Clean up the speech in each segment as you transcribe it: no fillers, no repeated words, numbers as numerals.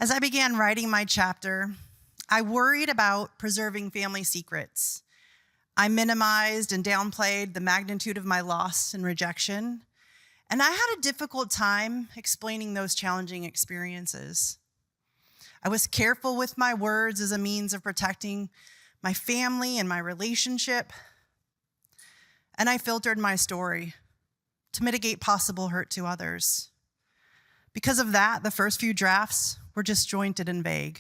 As I began writing my chapter, I worried about preserving family secrets. I minimized and downplayed the magnitude of my loss and rejection, and I had a difficult time explaining those challenging experiences. I was careful with my words as a means of protecting my family and my relationship, and I filtered my story to mitigate possible hurt to others. Because of that, the first few drafts were disjointed and vague.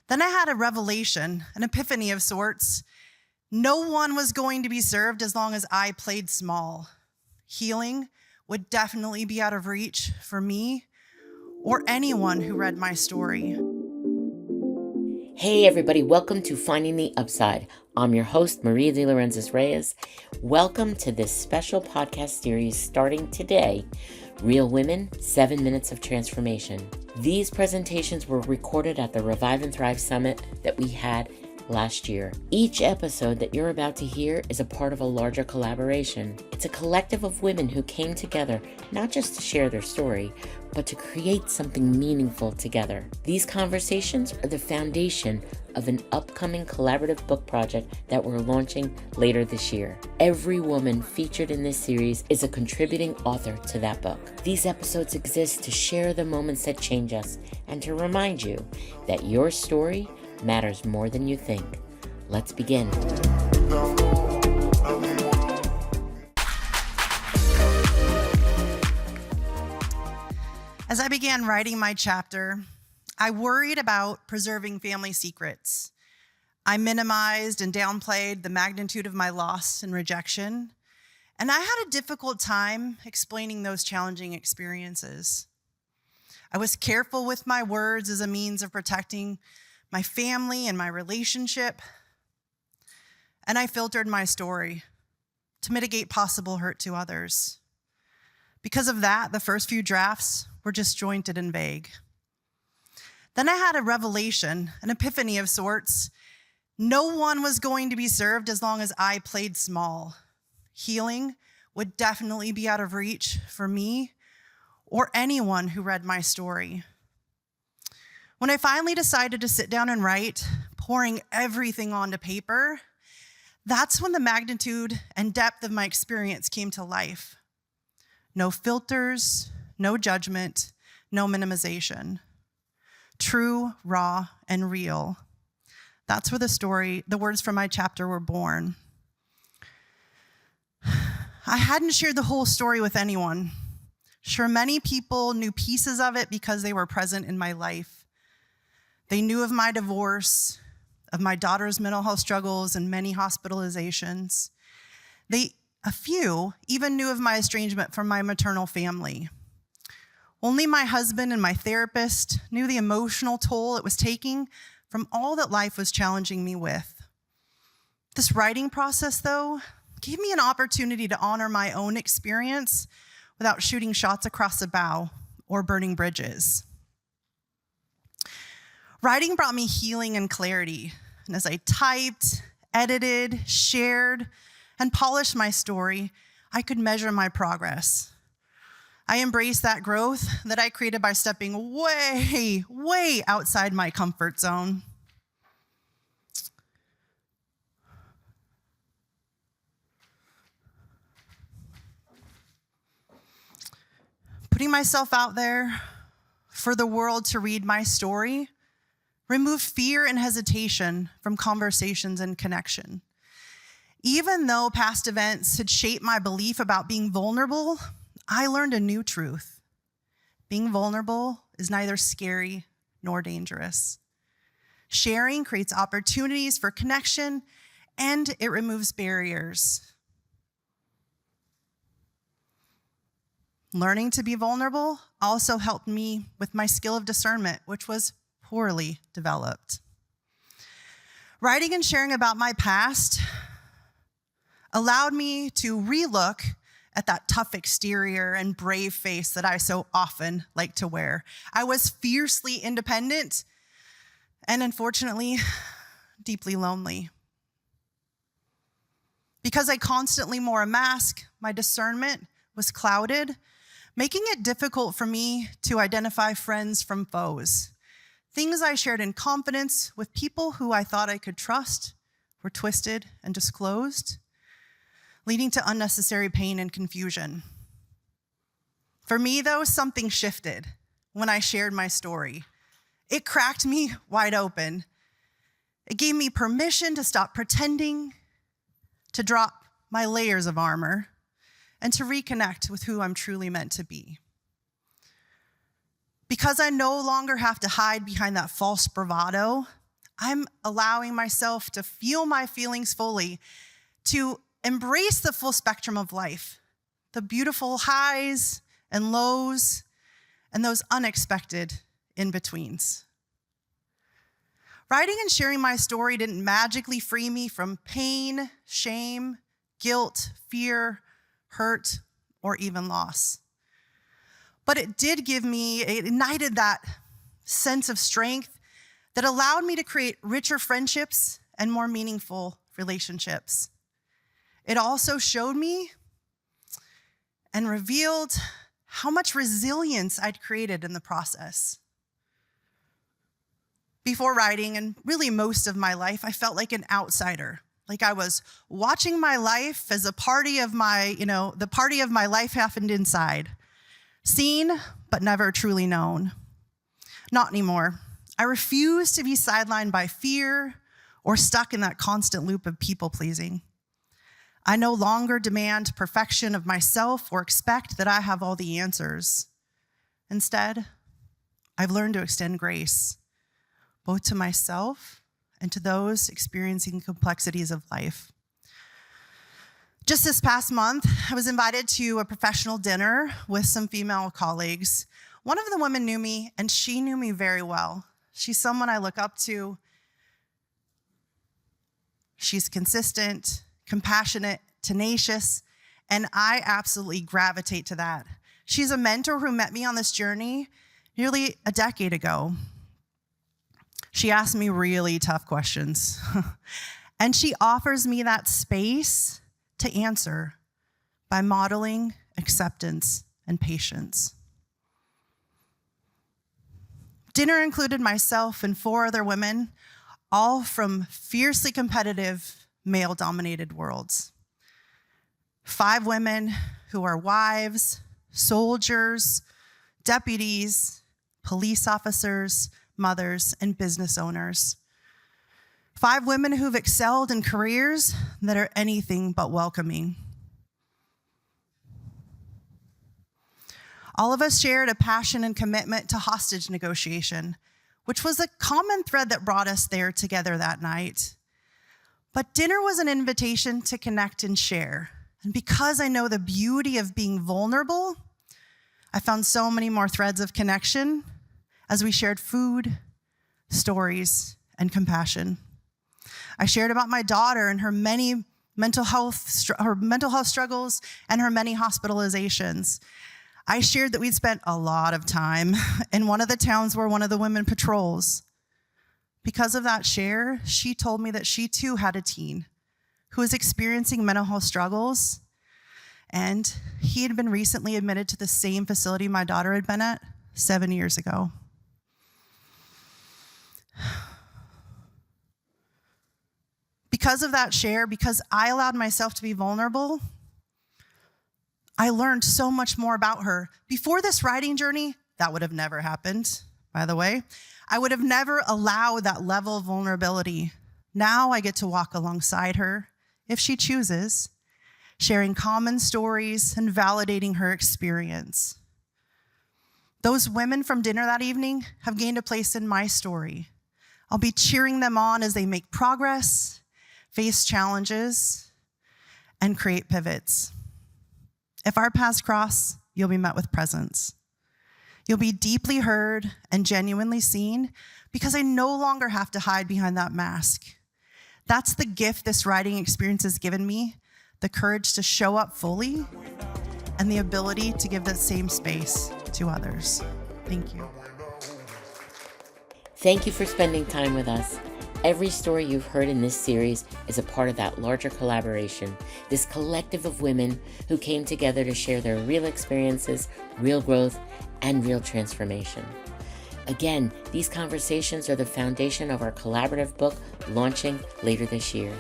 Then I had a revelation, an epiphany of sorts. No one was going to be served as long as I played small. Healing would definitely be out of reach for me or anyone who read my story. Hey everybody, welcome to Finding the Upside. I'm your host, Maria de Lorenzis Reyes. Welcome to this special podcast series starting today, Real Women, 7 Minutes of Transformation. These presentations were recorded at the Revive and Thrive Summit that we had last year. Each episode that you're about to hear is a part of a larger collaboration. It's a collective of women who came together not just to share their story, but to create something meaningful together. These conversations are the foundation of an upcoming collaborative book project that we're launching later this year. Every woman featured in this series is a contributing author to that book. These episodes exist to share the moments that change us and to remind you that your story matters more than you think. Let's begin. As I began writing my chapter, I worried about preserving family secrets. I minimized and downplayed the magnitude of my loss and rejection, and I had a difficult time explaining those challenging experiences. I was careful with my words as a means of protecting my family and my relationship, and I filtered my story to mitigate possible hurt to others. Because of that, the first few drafts were disjointed and vague. Then I had a revelation, an epiphany of sorts. No one was going to be served as long as I played small. Healing would definitely be out of reach for me or anyone who read my story. When I finally decided to sit down and write, pouring everything onto paper, that's when the magnitude and depth of my experience came to life. No filters, no judgment, no minimization. True, raw, and real. That's where the words from my chapter were born. I hadn't shared the whole story with anyone. Sure, many people knew pieces of it because they were present in my life. They knew of my divorce, of my daughter's mental health struggles and many hospitalizations. A few even knew of my estrangement from my maternal family. Only my husband and my therapist knew the emotional toll it was taking from all that life was challenging me with. This writing process, though, gave me an opportunity to honor my own experience without shooting shots across the bow or burning bridges. Writing brought me healing and clarity, and as I typed, edited, shared, and polished my story, I could measure my progress. I embraced that growth that I created by stepping way, way outside my comfort zone. Putting myself out there for the world to read my story removed fear and hesitation from conversations and connection. Even though past events had shaped my belief about being vulnerable, I learned a new truth. Being vulnerable is neither scary nor dangerous. Sharing creates opportunities for connection, and it removes barriers. Learning to be vulnerable also helped me with my skill of discernment, which was poorly developed. Writing and sharing about my past allowed me to relook at that tough exterior and brave face that I so often like to wear. I was fiercely independent and, unfortunately, deeply lonely. Because I constantly wore a mask, my discernment was clouded making it difficult for me to identify friends from foes. Things I shared in confidence with people who I thought I could trust were twisted and disclosed, leading to unnecessary pain and confusion. For me, though, something shifted when I shared my story. It cracked me wide open. It gave me permission to stop pretending, to drop my layers of armor, and to reconnect with who I'm truly meant to be. Because I no longer have to hide behind that false bravado, I'm allowing myself to feel my feelings fully, to embrace the full spectrum of life, the beautiful highs and lows, and those unexpected in-betweens. Writing and sharing my story didn't magically free me from pain, shame, guilt, fear, hurt, or even loss. But it ignited that sense of strength that allowed me to create richer friendships and more meaningful relationships. It also showed me and revealed how much resilience I'd created in the process. Before writing, and really most of my life, I felt like an outsider. Like I was watching my life as the party of my life happened inside. Seen, but never truly known. Not anymore. I refuse to be sidelined by fear or stuck in that constant loop of people-pleasing. I no longer demand perfection of myself or expect that I have all the answers. Instead, I've learned to extend grace, both to myself and to those experiencing the complexities of life. Just this past month, I was invited to a professional dinner with some female colleagues. One of the women knew me, and she knew me very well. She's someone I look up to. She's consistent, compassionate, tenacious, and I absolutely gravitate to that. She's a mentor who met me on this journey nearly a decade ago. She asked me really tough questions, and she offers me that space to answer by modeling acceptance and patience. Dinner included myself and 4 other women, all from fiercely competitive, male-dominated worlds. 5 women who are wives, soldiers, deputies, police officers, mothers, and business owners. 5 women who've excelled in careers that are anything but welcoming. All of us shared a passion and commitment to hostage negotiation, which was a common thread that brought us there together that night. But dinner was an invitation to connect and share. And because I know the beauty of being vulnerable, I found so many more threads of connection as we shared food, stories, and compassion. I shared about my daughter and her many mental health struggles and her many hospitalizations. I shared that we'd spent a lot of time in one of the towns where one of the women patrols. Because of that share, she told me that she too had a teen who was experiencing mental health struggles, and he had been recently admitted to the same facility my daughter had been at 7 years ago. Because of that share, because I allowed myself to be vulnerable, I learned so much more about her. Before this writing journey, that would have never happened, by the way. I would have never allowed that level of vulnerability. Now I get to walk alongside her, if she chooses, sharing common stories and validating her experience. Those women from dinner that evening have gained a place in my story. I'll be cheering them on as they make progress, face challenges, and create pivots. If our paths cross, you'll be met with presence. You'll be deeply heard and genuinely seen because I no longer have to hide behind that mask. That's the gift this writing experience has given me, the courage to show up fully and the ability to give that same space to others. Thank you. Thank you for spending time with us. Every story you've heard in this series is a part of that larger collaboration, this collective of women who came together to share their real experiences, real growth, and real transformation. Again, these conversations are the foundation of our collaborative book launching later this year.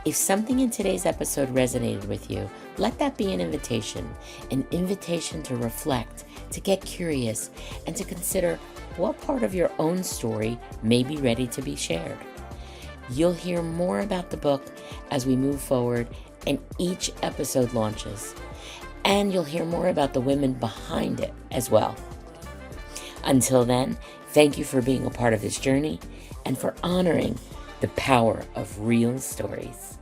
If something in today's episode resonated with you, let that be an invitation to reflect, to get curious, and to consider what part of your own story may be ready to be shared. You'll hear more about the book as we move forward and each episode launches. And you'll hear more about the women behind it as well. Until then, thank you for being a part of this journey and for honoring the power of real stories.